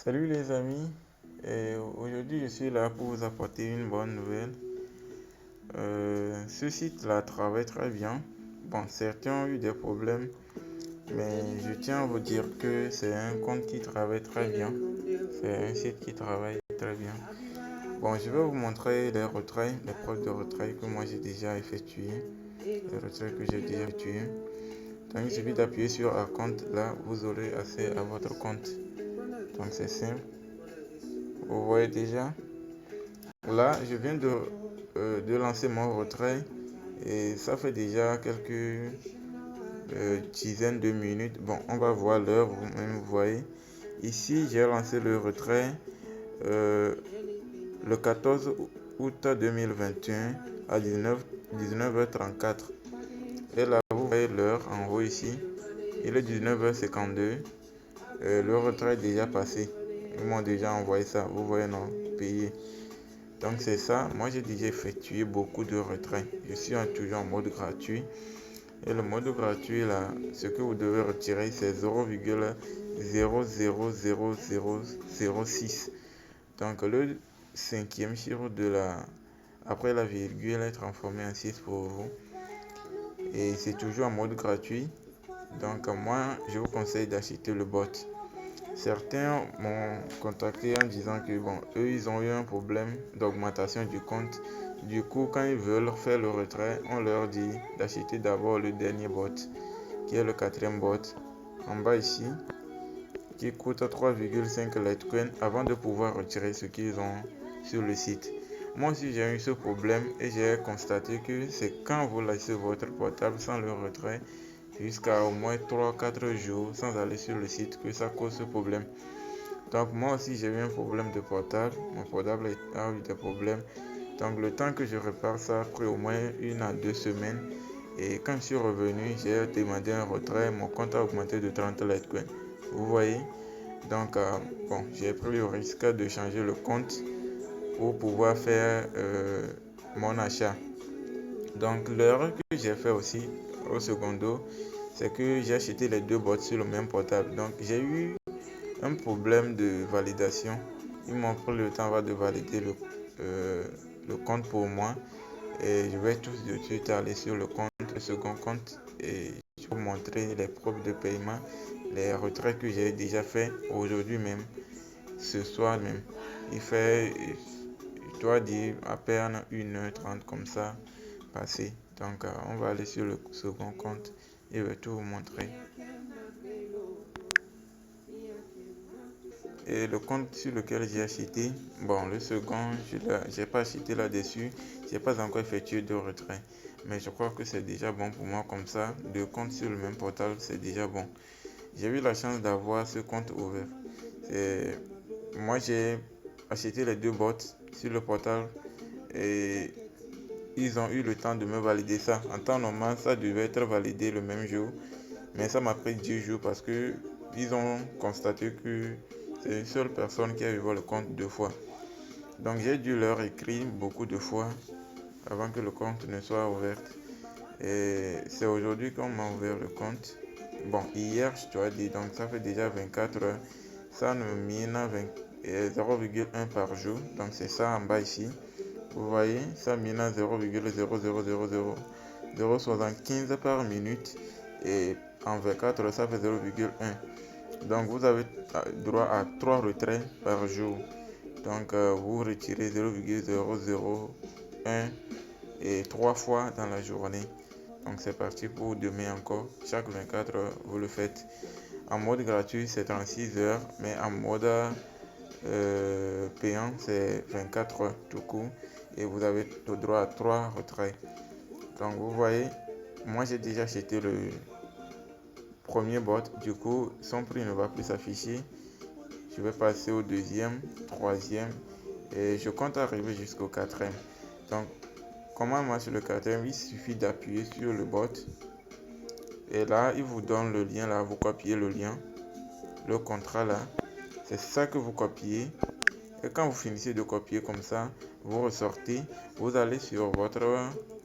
Salut les amis, et aujourd'hui je suis là pour vous apporter une bonne nouvelle. Ce site-là travaille très bien. Bon, certains ont eu des problèmes, mais je tiens à vous dire que c'est un compte qui travaille très bien. C'est un site qui travaille très bien. Bon, je vais vous montrer les retraits, les preuves de retrait que moi j'ai déjà effectuées, les retraits que j'ai déjà effectués. Donc il suffit d'appuyer sur un compte, là vous aurez accès à votre compte. Donc c'est simple, vous voyez déjà. Là, je viens de lancer mon retrait et ça fait déjà quelques dizaines de minutes. Bon, on va voir l'heure, vous-même vous voyez. Ici, j'ai lancé le retrait euh, le 14 août 2021 à 19h34. Et là, vous voyez l'heure en haut ici. Il est 19h52. Le retrait est déjà passé. Ils m'ont déjà envoyé ça. Vous voyez, non? Payé. Donc c'est ça, moi j'ai déjà effectué beaucoup de retraits. Je suis toujours en mode gratuit. Et le mode gratuit là, ce que vous devez retirer c'est 0,000006. Donc le cinquième chiffre après la virgule est transformé en 6 pour vous. Et c'est toujours en mode gratuit. Donc moi je vous conseille d'acheter le bot. Certains m'ont contacté en disant que bon, eux ils ont eu un problème d'augmentation du compte. Du coup, quand ils veulent faire le retrait, on leur dit d'acheter d'abord le dernier bot, qui est le quatrième bot, en bas ici, qui coûte 3,5 Litecoin avant de pouvoir retirer ce qu'ils ont sur le site. Moi aussi j'ai eu ce problème et j'ai constaté que c'est quand vous laissez votre portable sans le retrait jusqu'à au moins 3-4 jours sans aller sur le site que ça cause ce problème. Donc moi aussi j'ai eu un problème de portable, mon portable a eu des problèmes. Donc le temps que je répare ça a pris au moins 1 à 2 semaines. Et quand je suis revenu, j'ai demandé un retrait, mon compte a augmenté de 30 Litecoin. Vous voyez? Donc bon, j'ai pris le risque de changer le compte pour pouvoir faire mon achat. Donc l'erreur que j'ai fait aussi au secondo, c'est que j'ai acheté les deux bots sur le même portable. Donc j'ai eu un problème de validation. Ils m'ont pris le temps de valider le compte pour moi. Et je vais tout de suite aller sur le second compte et je vais vous montrer les preuves de paiement, les retraits que j'ai déjà fait aujourd'hui même, ce soir même. Il fait, je dois dire, à peine 1h30 comme ça passé. Donc on va aller sur le second compte et je vais tout vous montrer. Et le compte sur lequel j'ai acheté, bon, le second, je n'ai pas acheté là-dessus, j'ai pas encore effectué de retrait. Mais je crois que c'est déjà bon pour moi comme ça. Deux comptes sur le même portable, c'est déjà bon. J'ai eu la chance d'avoir ce compte ouvert. Moi, j'ai acheté les deux bots sur le portable et ils ont eu le temps de me valider ça. En temps normal, ça devait être validé le même jour. Mais ça m'a pris 10 jours parce que ils ont constaté que c'est une seule personne qui a ouvert le compte 2 fois. Donc j'ai dû leur écrire beaucoup de fois avant que le compte ne soit ouvert. Et c'est aujourd'hui qu'on m'a ouvert le compte. Bon, hier, je dois dire, donc ça fait déjà 24 heures. Ça me mine 0,1 par jour. Donc c'est ça en bas ici. Vous voyez, ça mine 0,0000075 par minute. Et en 24 heures, ça fait 0,1. Donc vous avez droit à 3 retraits par jour. Donc vous retirez 0,001 et 3 fois dans la journée. Donc c'est parti pour demain encore. Chaque 24 heures, vous le faites. En mode gratuit, c'est 36 heures, mais en mode payant, c'est 24 heures tout court. Et vous avez le droit à 3 retraits. Donc vous voyez, moi j'ai déjà acheté le premier bot. Du coup, son prix ne va plus s'afficher. Je vais passer au deuxième, troisième et je compte arriver jusqu'au quatrième. Donc, comment marche le quatrième? Il suffit d'appuyer sur le bot et là, il vous donne le lien. Là, vous copiez le lien, le contrat là. C'est ça que vous copiez. Et quand vous finissez de copier comme ça, vous ressortez, vous allez sur votre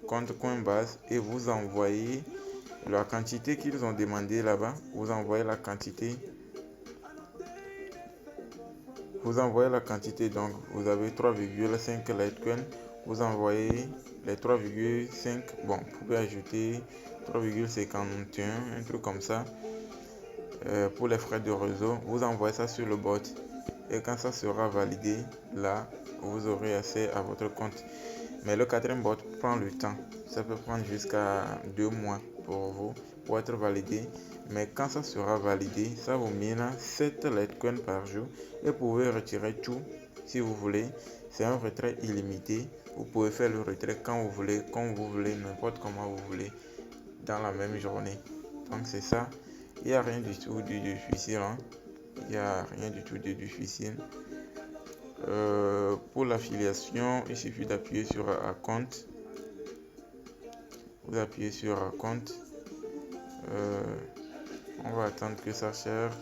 compte Coinbase et vous envoyez la quantité qu'ils ont demandé là-bas. Vous envoyez la quantité. vous envoyez la quantité. Donc vous avez 3,5 Litecoin, vous envoyez les 3,5, bon, vous pouvez ajouter 3,51, un truc comme ça, pour les frais de réseau. Vous envoyez ça sur le bot, et quand ça sera validé, là vous aurez accès à votre compte. Mais le quatrième bot prend le temps, ça peut prendre jusqu'à 2 mois pour vous pour être validé. Mais quand ça sera validé, ça vous mine 7 Litecoin par jour et vous pouvez retirer tout si vous voulez. C'est un retrait illimité. Vous pouvez faire le retrait quand vous voulez, comme vous voulez, n'importe comment vous voulez, dans la même journée. Donc c'est ça. Il n'y a rien du tout de difficile. Il n'y a rien du tout de difficile. Pour l'affiliation, il suffit d'appuyer sur Account. Vous appuyez sur Account. On va attendre que ça cherche.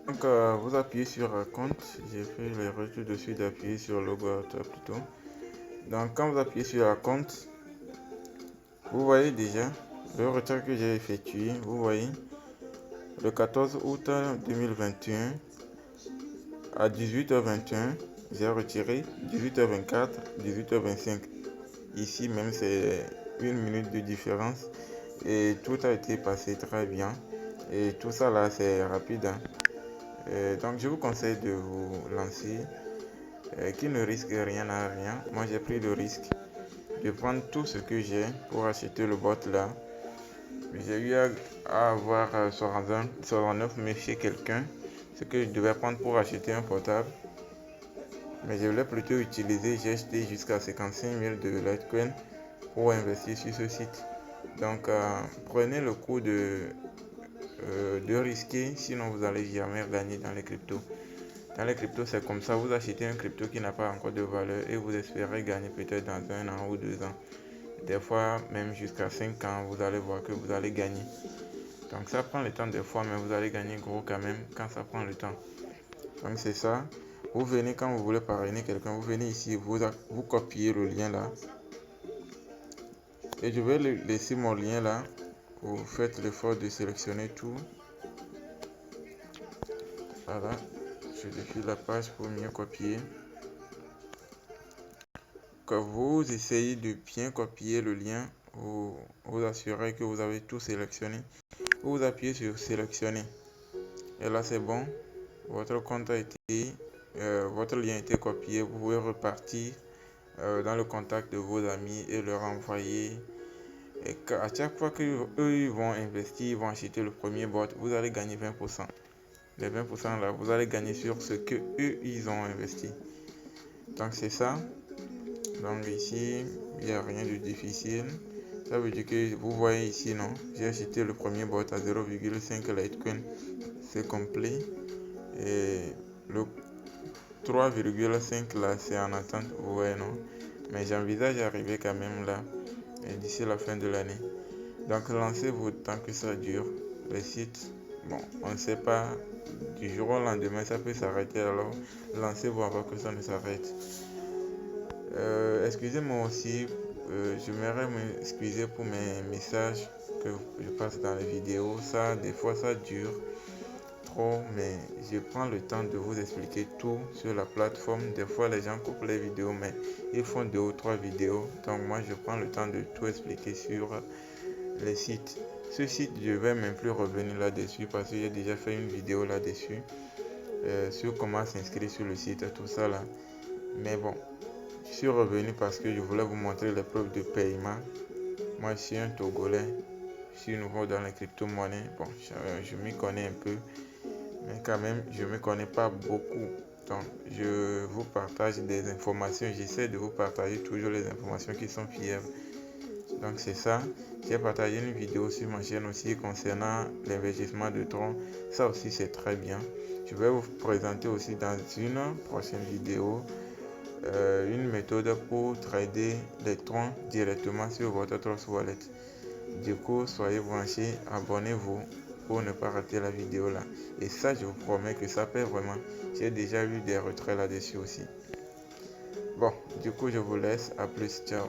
Donc vous appuyez sur Account. J'ai fait l'erreur tout de suite d'appuyer sur Logout plutôt. Donc quand vous appuyez sur Account, vous voyez déjà le retrait que j'ai effectué. Vous voyez le 14 août 2021 à 18h21, j'ai retiré 18h24, 18h25. Ici même c'est 1 minute de différence et tout a été passé très bien. Et tout ça là c'est rapide. Donc je vous conseille de vous lancer, qui ne risque rien à rien. Moi j'ai pris le risque de prendre tout ce que j'ai pour acheter le bot là. J'ai eu à avoir 69 000 chez quelqu'un, ce que je devais prendre pour acheter un portable. Mais je voulais plutôt utiliser, j'ai acheté jusqu'à 55 000 de Litecoin pour investir sur ce site. Donc prenez le coup de risquer, sinon vous allez jamais gagner dans les cryptos. Dans les cryptos c'est comme ça, vous achetez un crypto qui n'a pas encore de valeur et vous espérez gagner peut-être dans 1 an ou 2 ans. Des fois même jusqu'à 5 ans, vous allez voir que vous allez gagner. Donc ça prend le temps des fois, mais vous allez gagner gros quand même quand ça prend le temps. Donc c'est ça. Vous venez quand vous voulez parrainer quelqu'un, vous venez ici, vous copiez le lien là. Et je vais laisser mon lien là. Vous faites l'effort de sélectionner tout. Voilà. Je défile la page pour mieux copier. Quand vous essayez de bien copier le lien, vous assurez que vous avez tout sélectionné. Vous appuyez sur sélectionner. Et là c'est bon. Votre compte a été, votre lien a été copié. Vous pouvez repartir dans le contact de vos amis et leur envoyer. Et à chaque fois qu'eux ils vont investir, ils vont acheter le premier bot, vous allez gagner 20%. Les 20% là, vous allez gagner sur ce que eux ils ont investi. Donc c'est ça. Donc ici, il n'y a rien de difficile. Ça veut dire que vous voyez ici, non? J'ai acheté le premier bot à 0,5 Litecoin. C'est complet. Et le 3,5 là, c'est en attente. Vous voyez, non? Mais j'envisage d'arriver quand même là. D'ici la fin de l'année. Donc lancez-vous tant que ça dure. Le site, bon, on ne sait pas, du jour au lendemain ça peut s'arrêter, alors lancez-vous avant que ça ne s'arrête. Excusez-moi aussi, j'aimerais m'excuser pour mes messages que je passe dans les vidéos. Ça, des fois ça dure trop, mais je prends le temps de vous expliquer tout sur la plateforme. Des fois les gens coupent les vidéos, mais ils font 2 ou 3 vidéos. Donc moi je prends le temps de tout expliquer sur les sites. Ce site, je vais même plus revenir là-dessus parce que j'ai déjà fait une vidéo là-dessus sur comment s'inscrire sur le site et tout ça là. Mais bon, je suis revenu parce que je voulais vous montrer les preuves de paiement. Moi je suis un Togolais, je suis nouveau dans les crypto-monnaies. Bon, je m'y connais un peu, mais quand même je ne me connais pas beaucoup. Donc je vous partage des informations, j'essaie de vous partager toujours les informations qui sont fiables. Donc c'est ça. J'ai partagé une vidéo sur ma chaîne aussi concernant l'investissement de Tron. Ça aussi c'est très bien. Je vais vous présenter aussi dans une prochaine vidéo une méthode pour trader les Tron directement sur votre Trust Wallet. Du coup, soyez branchés, abonnez-vous pour ne pas rater la vidéo là. Et ça, je vous promets que ça paie vraiment. J'ai déjà eu des retraits là-dessus aussi. Bon, du coup, je vous laisse. À plus. Ciao.